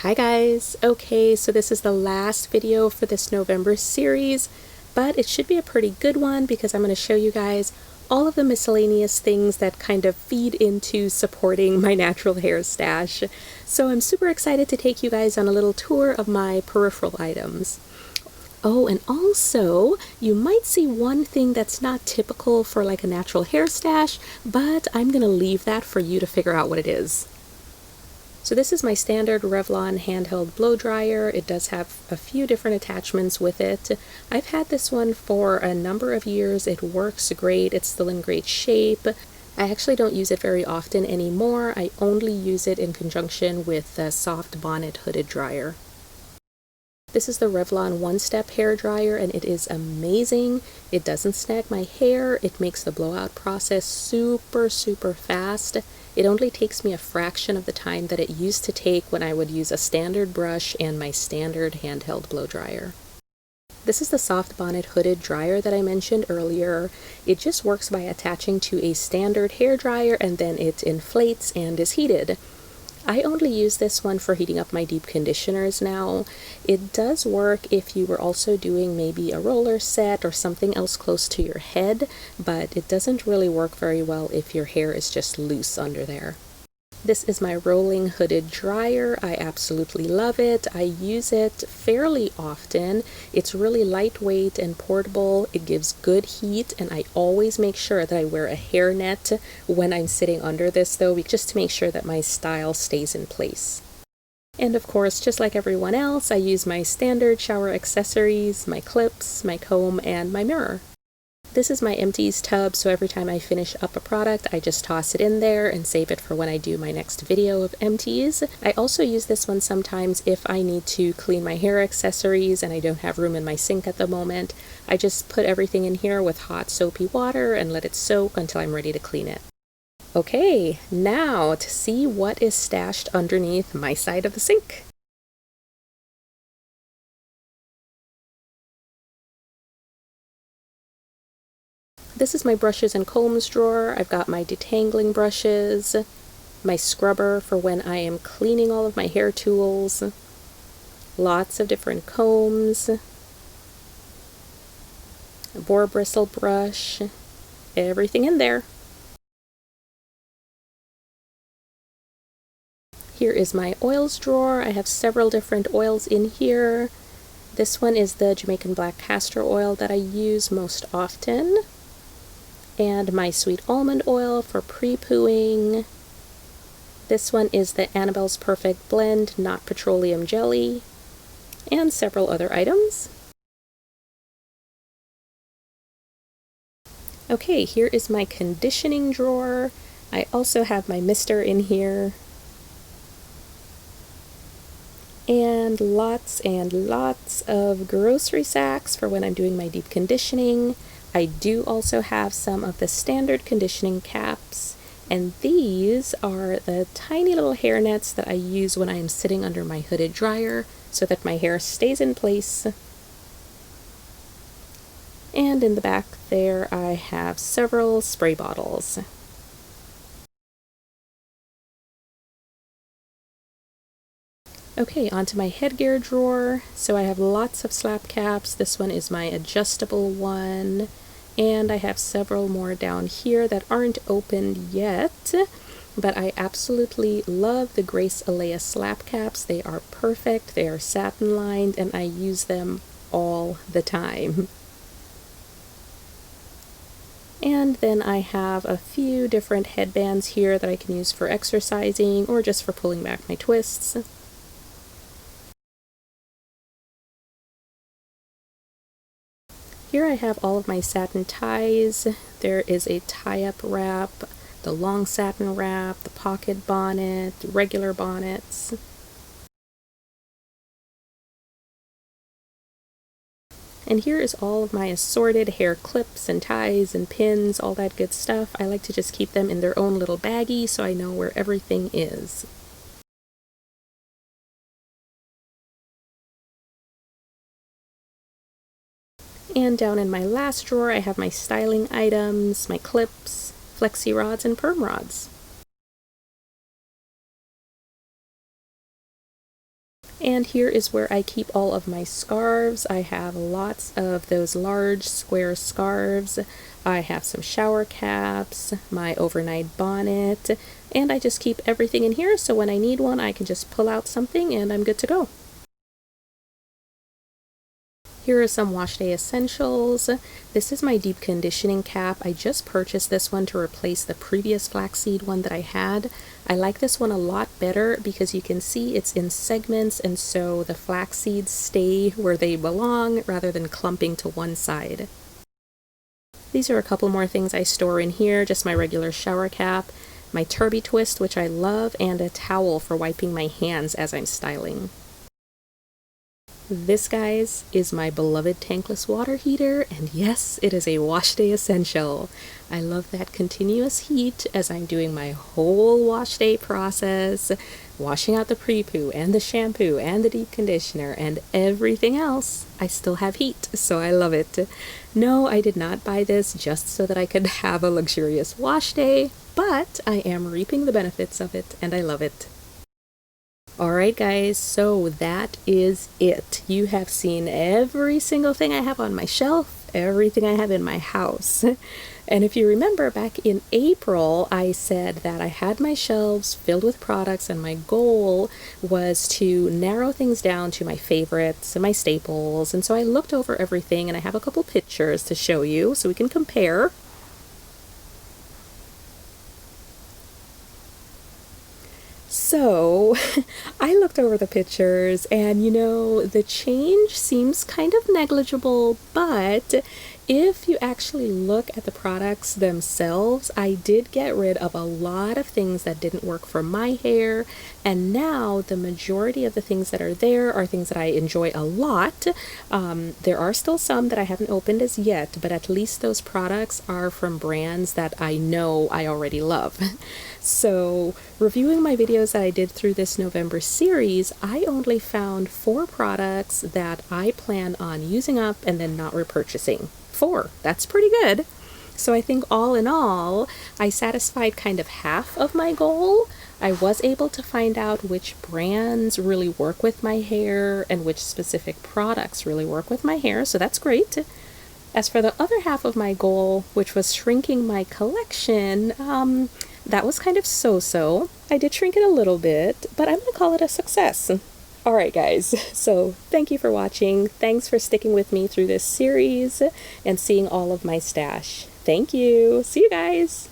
Hi guys! Okay, so this is the last video for this November series, but it should be a pretty good one because I'm going to show you guys all of the miscellaneous things that kind of feed into supporting my natural hair stash. So I'm super excited to take you guys on a little tour of my peripheral items. Oh, and also, you might see one thing that's not typical for like a natural hair stash, but I'm going to leave that for you to figure out what it is. So this is my standard Revlon handheld blow dryer. It does have a few different attachments with it. I've had this one for a number of years. It works great. It's still in great shape. I actually don't use it very often anymore. I only use it in conjunction with the soft bonnet hooded dryer. This is the Revlon one-step hair dryer and it is amazing. It doesn't snag my hair. It makes the blowout process super fast. It only takes me a fraction of the time that it used to take when I would use a standard brush and my standard handheld blow dryer. This is the soft bonnet hooded dryer that I mentioned earlier. It just works by attaching to a standard hair dryer and then it inflates and is heated. I only use this one for heating up my deep conditioners now. It does work if you were also doing maybe a roller set or something else close to your head, but it doesn't really work very well if your hair is just loose under there. This is my rolling hooded dryer. I absolutely love it. I use it fairly often. It's really lightweight and portable. It gives good heat, and I always make sure that I wear a hairnet when I'm sitting under this though, just to make sure that my style stays in place. And of course, just like everyone else, I use my standard shower accessories, my clips, my comb, and my mirror. This is my empties tub, so every time I finish up a product, I just toss it in there and save it for when I do my next video of empties. I also use this one sometimes if I need to clean my hair accessories and I don't have room in my sink at the moment. I just put everything in here with hot soapy water and let it soak until I'm ready to clean it. Okay, now to see what is stashed underneath my side of the sink. This is my brushes and combs drawer. I've got my detangling brushes, my scrubber for when I am cleaning all of my hair tools, lots of different combs, a boar bristle brush, everything in there. Here is my oils drawer. I have several different oils in here. This one is the Jamaican black castor oil that I use most often. And my sweet almond oil for pre-pooing. This one is the Annabelle's Perfect Blend, not petroleum jelly, and several other items. Okay, here is my conditioning drawer. I also have my mister in here. And lots of grocery sacks for when I'm doing my deep conditioning. I do also have some of the standard conditioning caps, and these are the tiny little hair nets that I use when I am sitting under my hooded dryer so that my hair stays in place. And in the back there I have several spray bottles. Okay, onto my headgear drawer. So I have lots of slap caps. This one is my adjustable one. And I have several more down here that aren't opened yet. But I absolutely love the Grace Alea slap caps. They are perfect. They are satin lined and I use them all the time. And then I have a few different headbands here that I can use for exercising or just for pulling back my twists. Here I have all of my satin ties. There is a tie-up wrap, the long satin wrap, the pocket bonnet, regular bonnets. And here is all of my assorted hair clips and ties and pins, all that good stuff. I like to just keep them in their own little baggie so I know where everything is. And down in my last drawer I have my styling items, my clips, flexi rods, and perm rods. And here is where I keep all of my scarves. I have lots of those large square scarves. I have some shower caps, my overnight bonnet, and I just keep everything in here so when I need one I can just pull out something and I'm good to go. Here are some wash day essentials. This is my deep conditioning cap. I just purchased this one to replace the previous flaxseed one that I had. I like this one a lot better because you can see it's in segments, and so the flax seeds stay where they belong rather than clumping to one side. These are a couple more things I store in here, just my regular shower cap, my Turby Twist, which I love, and a towel for wiping my hands as I'm styling. This, guys, is my beloved tankless water heater, and yes, it is a wash day essential. I love that continuous heat as I'm doing my whole wash day process, washing out the pre-poo and the shampoo and the deep conditioner and everything else. I still have heat, so I love it. No, I did not buy this just so that I could have a luxurious wash day, but I am reaping the benefits of it, and I love it. Alright guys, so that is it. You have seen every single thing I have on my shelf, everything I have in my house. And if you remember back in April, I said that I had my shelves filled with products and my goal was to narrow things down to my favorites and my staples. And so I looked over everything and I have a couple pictures to show you so we can compare. So I looked over the pictures and the change seems kind of negligible, but if you actually look at the products themselves, I did get rid of a lot of things that didn't work for my hair, and now the majority of the things that are there are things that I enjoy a lot. There are still some that I haven't opened as yet, but at least those products are from brands that I know I already love. So reviewing my videos that I did through this November series, I only found 4 products that I plan on using up and then not repurchasing. 4. That's pretty good. So I think all in all, I satisfied kind of half of my goal. I was able to find out which brands really work with my hair and which specific products really work with my hair, so that's great. As for the other half of my goal, which was shrinking my collection, that was kind of so-so. I did shrink it a little bit, but I'm going to call it a success. Alright guys, so thank you for watching. Thanks for sticking with me through this series and seeing all of my stash. Thank you. See you guys.